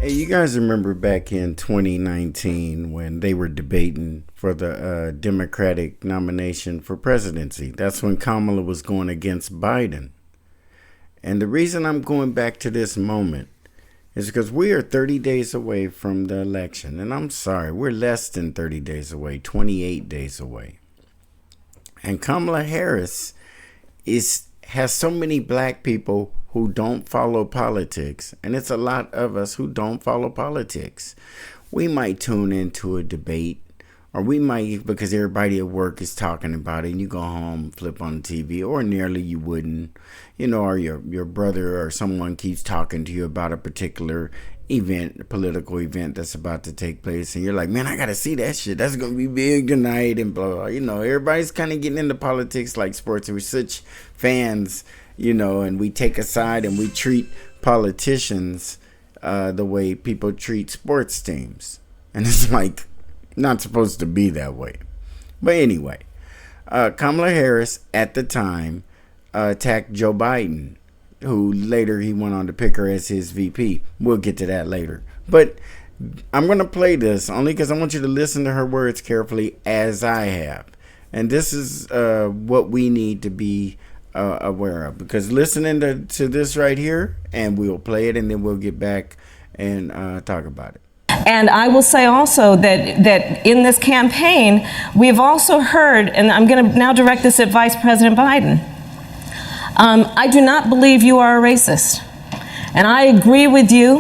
Hey, you guys remember back in 2019 when they were debating for the Democratic nomination for presidency? That's when Kamala was going against Biden. And the reason I'm going back to this moment is because we are 30 days away from the election. And I'm sorry, we're less than 30 days away, 28 days away. And Kamala Harris has so many black people who don't follow politics, and it's a lot of us who don't follow politics. We might tune into a debate, or we might, because everybody at work is talking about it, and you go home, flip on the TV, or nearly you wouldn't, or your brother or someone keeps talking to you about a particular event, a political event that's about to take place, and you're like, man, I gotta see that shit, that's gonna be big tonight, and blah, blah. Everybody's kind of getting into politics like sports, and we're such fans, and we take a side and we treat politicians the way people treat sports teams, and it's like not supposed to be that way. But anyway, Kamala Harris at the time attacked Joe Biden, who later he went on to pick her as his VP. We'll get to that later. But I'm going to play this only because I want you to listen to her words carefully as I have. And this is what we need to be aware of. Because listening to this right here, and we'll play it and then we'll get back and talk about it. And I will say also that in this campaign, we've also heard, and I'm going to now direct this at Vice President Biden, I do not believe you are a racist. And I agree with you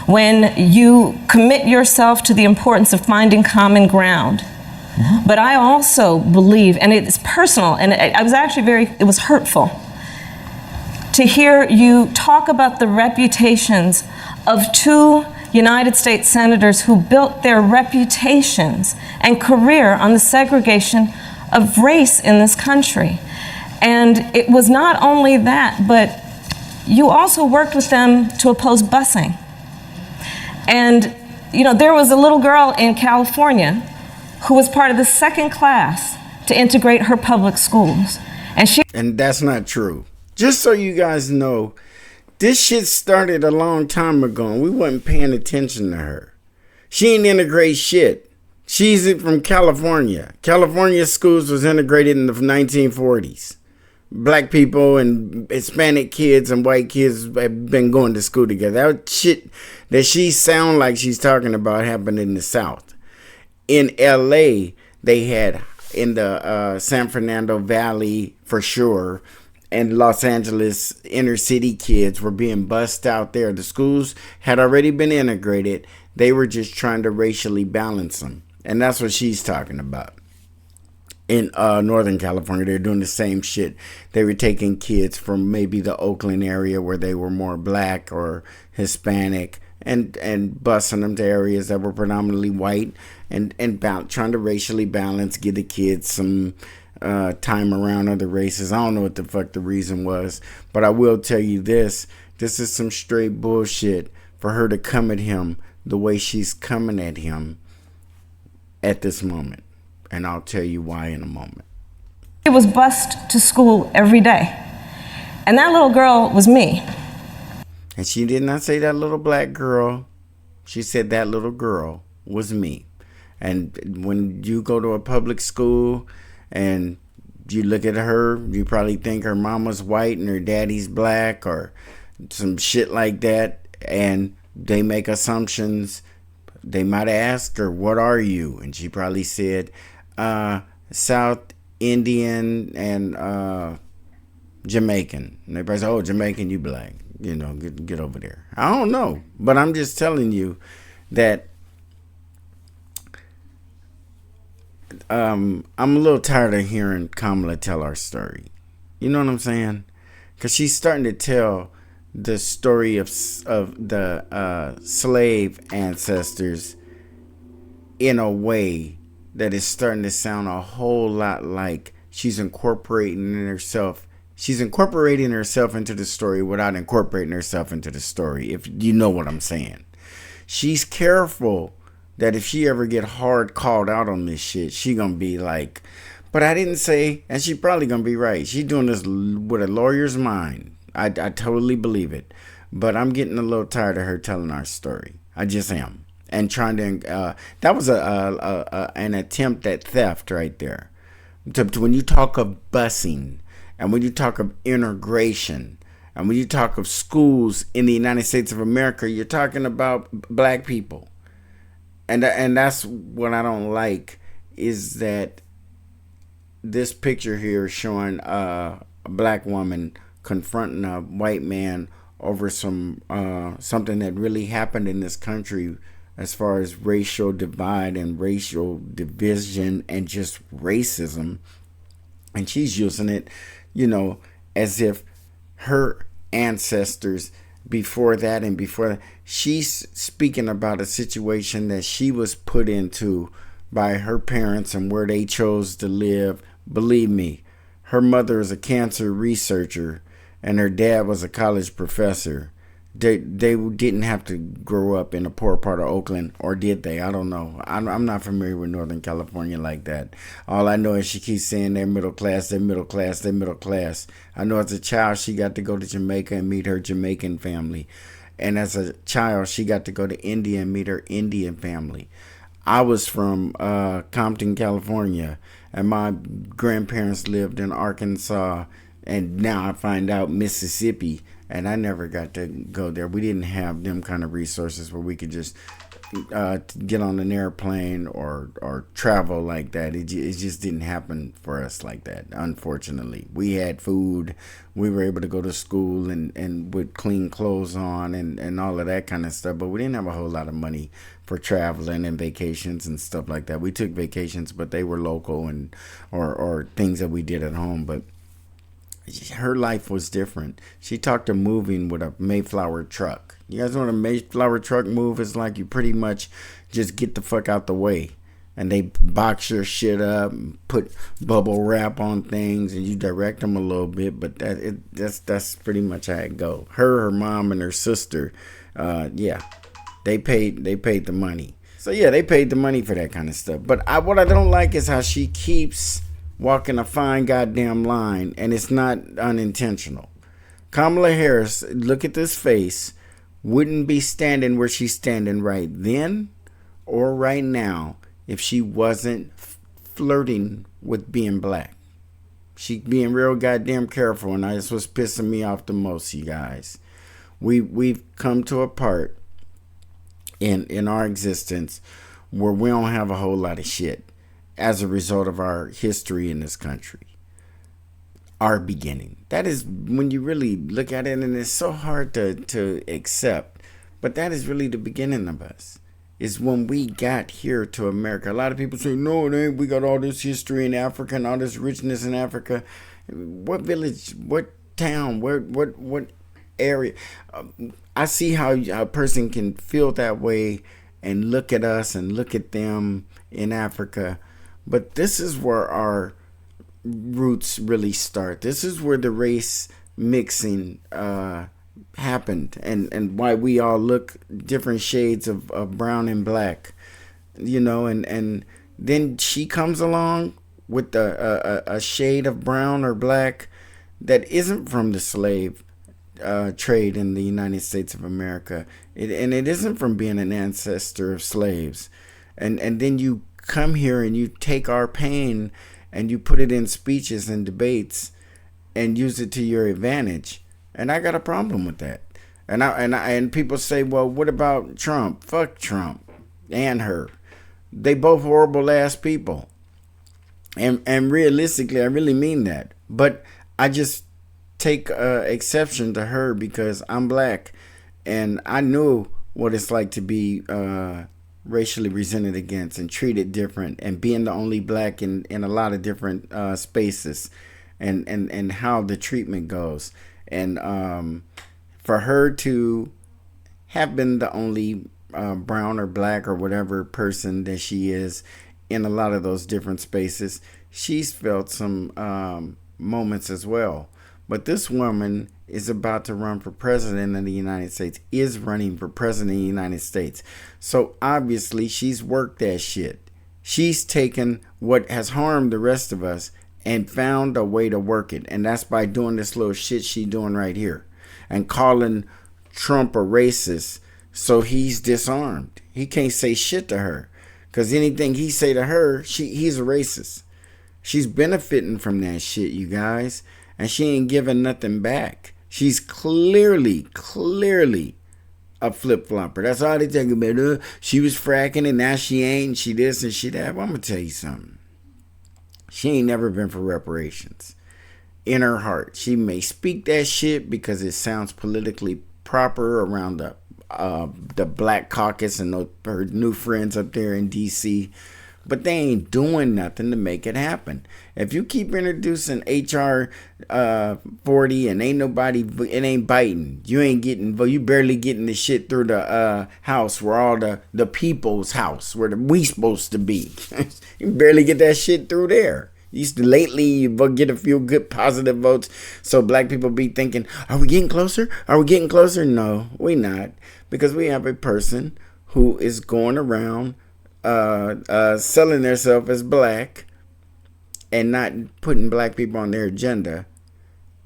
when you commit yourself to the importance of finding common ground. But I also believe, and it's personal, and I was actually it was hurtful to hear you talk about the reputations of two United States senators who built their reputations and career on the segregation of race in this country. And it was not only that, but you also worked with them to oppose busing. And, there was a little girl in California who was part of the second class to integrate her public schools. And that's not true. Just so you guys know, this shit started a long time ago, and we wasn't paying attention to her. She ain't integrate shit. She's from California. California schools was integrated in the 1940s. Black people and Hispanic kids and white kids have been going to school together. That shit that she sound like she's talking about happened in the South. In LA, they had in the San Fernando Valley for sure, and Los Angeles inner city kids were being bussed out there. The schools had already been integrated. They were just trying to racially balance them. And that's what she's talking about. In Northern California, they're doing the same shit. They were taking kids from maybe the Oakland area where they were more black or Hispanic and busing them to areas that were predominantly white and trying to racially balance, give the kids some time around other races. I don't know what the fuck the reason was, but I will tell you this is some straight bullshit for her to come at him the way she's coming at him at this moment. And I'll tell you why in a moment. She was bused to school every day. And that little girl was me. And she did not say that little black girl. She said that little girl was me. And when you go to a public school and you look at her, you probably think her mama's white and her daddy's black or some shit like that. And they make assumptions. They might have asked her, what are you? And she probably said, South Indian and Jamaican. And everybody said, oh, Jamaican, you black. Get over there. I don't know. But I'm just telling you that I'm a little tired of hearing Kamala tell our story. You know what I'm saying? Because she's starting to tell the story of the slave ancestors in a way that is starting to sound a whole lot like she's incorporating herself. She's incorporating herself into the story without incorporating herself into the story, if you know what I'm saying. She's careful that if she ever get hard called out on this shit, she gonna be like, but I didn't say, and she probably gonna be right. She's doing this with a lawyer's mind. I totally believe it. But I'm getting a little tired of her telling our story. I just am. And trying to, that was an attempt at theft right there. When you talk of busing, and when you talk of integration, and when you talk of schools in the United States of America, you're talking about black people. And that's what I don't like, is that this picture here showing a black woman confronting a white man over something that really happened in this country as far as racial divide and racial division and just racism. And she's using it, as if her ancestors before that and before that, she's speaking about a situation that she was put into by her parents and where they chose to live. Believe me, her mother is a cancer researcher and her dad was a college professor. They didn't have to grow up in a poor part of Oakland, or did they? I don't know. I'm not familiar with Northern California like that. All I know is she keeps saying they're middle class, they're middle class, they're middle class. I know as a child she got to go to Jamaica and meet her Jamaican family. And as a child she got to go to India and meet her Indian family. I was from Compton, California, and my grandparents lived in Arkansas, and now I find out Mississippi. And I never got to go there. We didn't have them kind of resources where we could just get on an airplane or travel like that. It just didn't happen for us like that, unfortunately. We had food. We were able to go to school and with clean clothes on and all of that kind of stuff. But we didn't have a whole lot of money for traveling and vacations and stuff like that. We took vacations, but they were local and or things that we did at home. But her life was different. She talked of moving with a Mayflower truck. You guys know what a Mayflower truck move is like? You pretty much just get the fuck out the way. And they box your shit up and put bubble wrap on things and you direct them a little bit. But that's pretty much how it go. Her mom, and her sister, they paid the money. So yeah, they paid the money for that kind of stuff. But what I don't like is how she keeps walking a fine goddamn line, and it's not unintentional. Kamala Harris, look at this face, wouldn't be standing where she's standing right then or right now if she wasn't flirting with being black. She being real goddamn careful, and that's what's pissing me off the most, you guys. We've come to a part in our existence where we don't have a whole lot of shit as a result of our history in this country. Our beginning. That is when you really look at it, and it's so hard to accept, but that is really the beginning of us. Is when we got here to America. A lot of people say, no, it ain't. We got all this history in Africa and all this richness in Africa. What village, what town, what area? I see how a person can feel that way and look at us and look at them in Africa. But this is where our roots really start. This is where the race mixing happened, and why we all look different shades of brown and black, and then she comes along with a shade of brown or black that isn't from the slave trade in the United States of America. And it isn't from being an ancestor of slaves. And then you come here and you take our pain and you put it in speeches and debates and use it to your advantage. And I got a problem with that. And people say, well, what about Trump? Fuck Trump and her. They both horrible ass people. And realistically, I really mean that. But I just take exception to her because I'm black, and I knew what it's like to be racially resented against and treated different, and being the only black in a lot of different spaces, and how the treatment goes. And for her to have been the only brown or black or whatever person that she is in a lot of those different spaces, she's felt some moments as well. But this woman is about to run for president of the United States, is running for president of the United States. So obviously she's worked that shit. She's taken what has harmed the rest of us and found a way to work it. And that's by doing this little shit she's doing right here and calling Trump a racist So he's disarmed. He can't say shit to her. Because anything he say to her, he's a racist. She's benefiting from that shit, you guys. And she ain't giving nothing back. She's clearly a flip-flopper. That's all they talk about. She was fracking and now she ain't. She this and she that. Well, I'm going to tell you something. She ain't never been for reparations. In her heart. She may speak that shit because it sounds politically proper around the Black Caucus and her new friends up there in D.C., but they ain't doing nothing to make it happen. If you keep introducing HR 40 and ain't nobody, it ain't biting. You ain't getting, you barely getting the shit through the house where all the people's house, where we supposed to be. You barely get that shit through there. Lately, you get a few good positive votes. So black people be thinking, are we getting closer? Are we getting closer? No, we not. Because we have a person who is going around selling themselves as black and not putting black people on their agenda,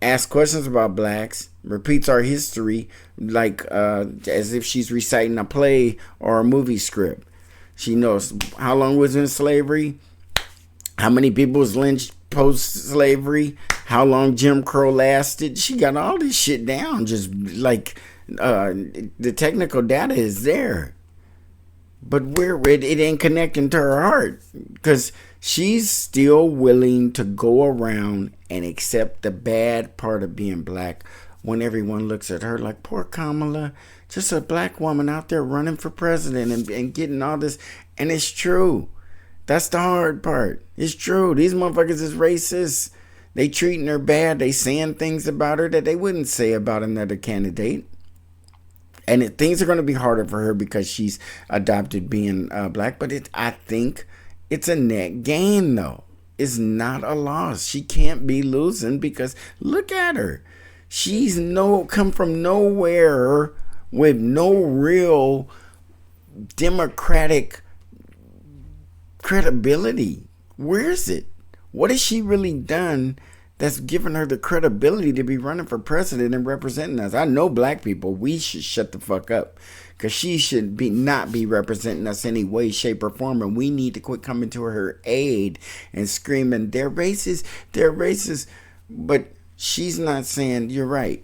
asks questions about blacks, repeats our history like as if she's reciting a play or a movie script. She knows how long was in slavery, how many people was lynched post-slavery, how long Jim Crow lasted. She got all this shit down, just like the technical data is there. But it ain't connecting to her heart because she's still willing to go around and accept the bad part of being black when everyone looks at her like, poor Kamala, just a black woman out there running for president and getting all this. And it's true. That's the hard part. It's true. These motherfuckers is racist. They treating her bad. They saying things about her that they wouldn't say about another candidate. And things are going to be harder for her because she's adopted being black. But I think it's a net gain, though. It's not a loss. She can't be losing because look at her. She's come from nowhere with no real democratic credibility. Where is it? What has she really done that's given her the credibility to be running for president and representing us? I know black people, we should shut the fuck up because she should not be representing us any way, shape, or form, and we need to quit coming to her aid and screaming, they're racist. But she's not saying, you're right.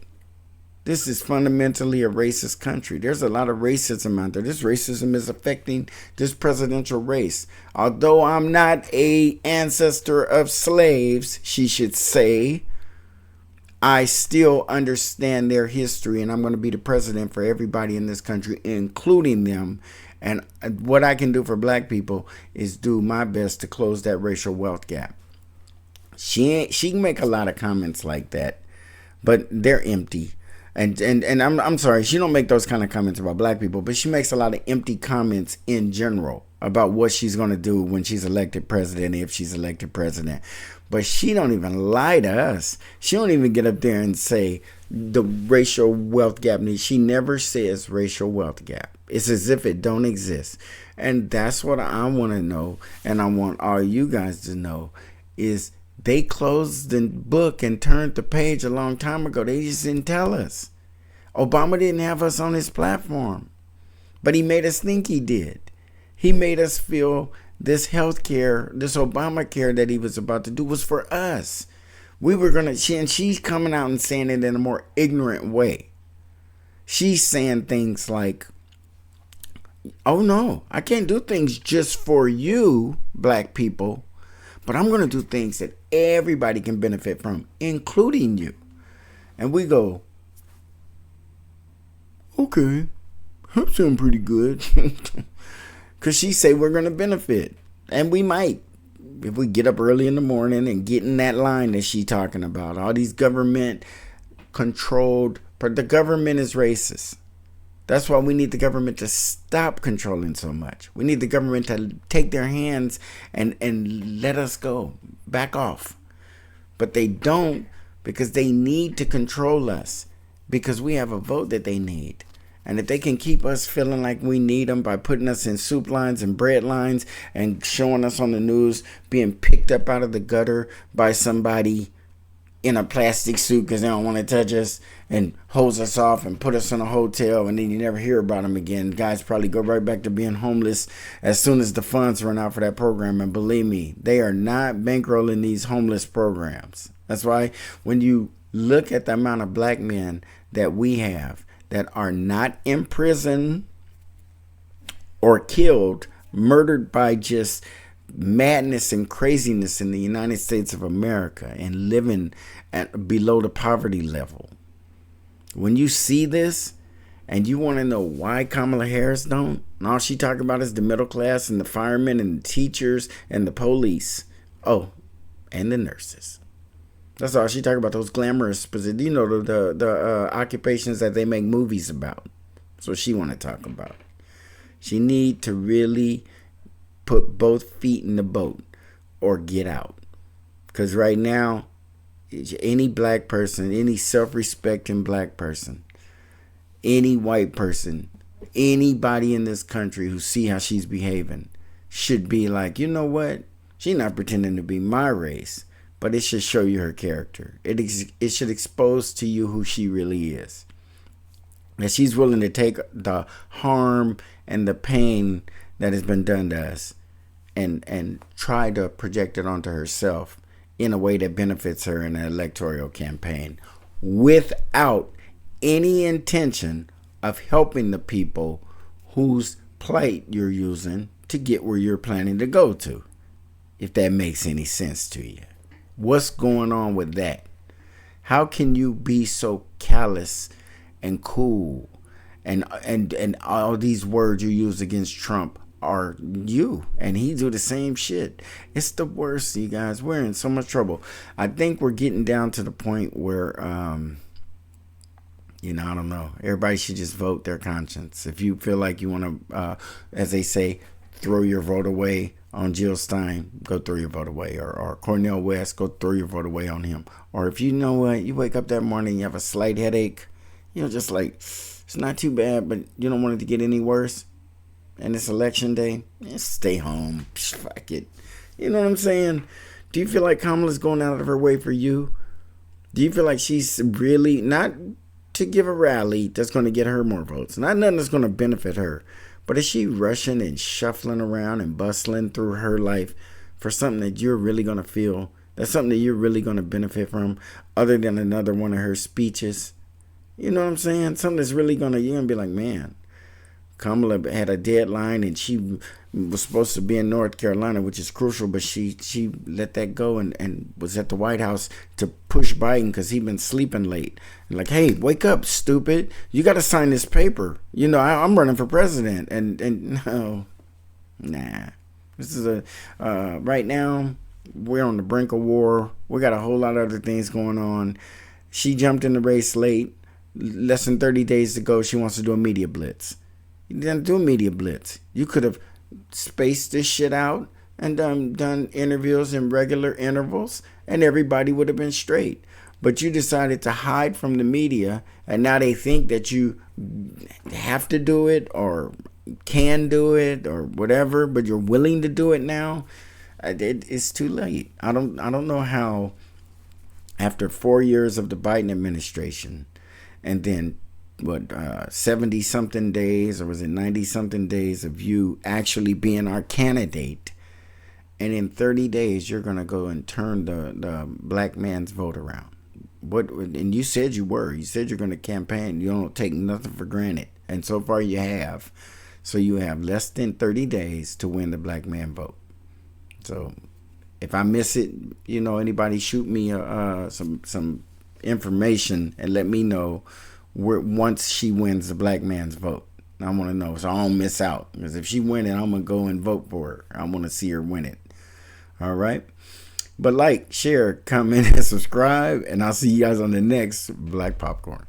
This is fundamentally a racist country. There's a lot of racism out there. This racism is affecting this presidential race. Although I'm not an ancestor of slaves, she should say, I still understand their history and I'm going to be the president for everybody in this country, including them. And what I can do for black people is do my best to close that racial wealth gap. She can make a lot of comments like that, but they're empty. And I'm sorry, she don't make those kind of comments about black people, but she makes a lot of empty comments in general about what she's going to do when she's elected president, if she's elected president. But she don't even lie to us. She don't even get up there and say the racial wealth gap. She never says racial wealth gap. It's as if it don't exist. And that's what I want to know, and I want all you guys to know, is they closed the book and turned the page a long time ago. They just didn't tell us. Obama didn't have us on his platform, but he made us think he did. He made us feel this health care, this Obamacare that he was about to do was for us. We were going to, and she's coming out and saying it in a more ignorant way. She's saying things like, oh no, I can't do things just for you, black people. But I'm going to do things that everybody can benefit from, including you. And we go, okay, that sounds pretty good. Because she say we're going to benefit. And we might. If we get up early in the morning and get in that line that she talking about. All these government controlled. But the government is racist. That's why we need the government to stop controlling so much. We need the government to take their hands and let us go, back off. But they don't, because they need to control us, because we have a vote that they need. And if they can keep us feeling like we need them by putting us in soup lines and bread lines and showing us on the news being picked up out of the gutter by somebody in a plastic suit because they don't want to touch us and hose us off and put us in a hotel, and then you never hear about them again. Guys probably go right back to being homeless as soon as the funds run out for that program. And believe me, they are not bankrolling these homeless programs. That's why when you look at the amount of black men that we have that are not in prison or killed, murdered by just madness and craziness in the United States of America and living at below the poverty level. When you see this and you want to know why Kamala Harris don't, and all she talking about is the middle class and the firemen and the teachers and the police. Oh, and the nurses. That's all she talking about, those glamorous positions. You know, the occupations that they make movies about. That's what she want to talk about. She need to really put both feet in the boat or get out. Because right now, any black person, any self-respecting black person, any white person, anybody in this country who see how she's behaving should be like, you know what? She's not pretending to be my race, but it should show you her character. It should expose to you who she really is. That she's willing to take the harm and the pain that has been done to us and try to project it onto herself in a way that benefits her in an electoral campaign without any intention of helping the people whose plight you're using to get where you're planning to go to, if that makes any sense to you. What's going on with that? How can you be so callous and cool and all these words you use against Trump are you, and he do the same shit? It's the worst, you guys. We're in so much trouble. I think we're getting down to the point where I don't know, everybody should just vote their conscience. If you feel like you want to as they say, throw your vote away on Jill Stein, go throw your vote away. Or Cornel West, go throw your vote away on him. Or if you know what, you wake up that morning, you have a slight headache, just like, it's not too bad, but you don't want it to get any worse, and it's election day, stay home. Fuck it. You know what I'm saying? Do you feel like Kamala's going out of her way for you? Do you feel like she's really not to give a rally that's going to get her more votes? Not nothing that's going to benefit her. But is she rushing and shuffling around and bustling through her life for something that you're really going to feel? That's something that you're really going to benefit from, other than another one of her speeches? You know what I'm saying? Something that's really you're going to be like, man, Kamala had a deadline and she was supposed to be in North Carolina, which is crucial, but she let that go and was at the White House to push Biden because he'd been sleeping late. Like, hey, wake up, stupid. You got to sign this paper. I'm running for president. And no, nah. This is right now, we're on the brink of war. We got a whole lot of other things going on. She jumped in the race late. Less than 30 days to go, she wants to do a media blitz. You didn't do a media blitz. You could have spaced this shit out and done interviews in regular intervals, and everybody would have been straight. But you decided to hide from the media, and now they think that you have to do it or can do it or whatever, but you're willing to do it now. It's too late. I don't know how, after 4 years of the Biden administration, and then 70 something days, or was it 90 something days of you actually being our candidate, and in 30 days you're gonna go and turn the black man's vote around. And you said you said you're gonna campaign. You don't take nothing for granted, and so far you have. So you have less than 30 days to win the black man vote. So if I miss it, anybody shoot me some information and let me know once she wins the black man's vote. I want to know, so I don't miss out. Because if she win it, I'm going to go and vote for her. I want to see her win it. All right? But like, share, comment, and subscribe. And I'll see you guys on the next Black Popcorn.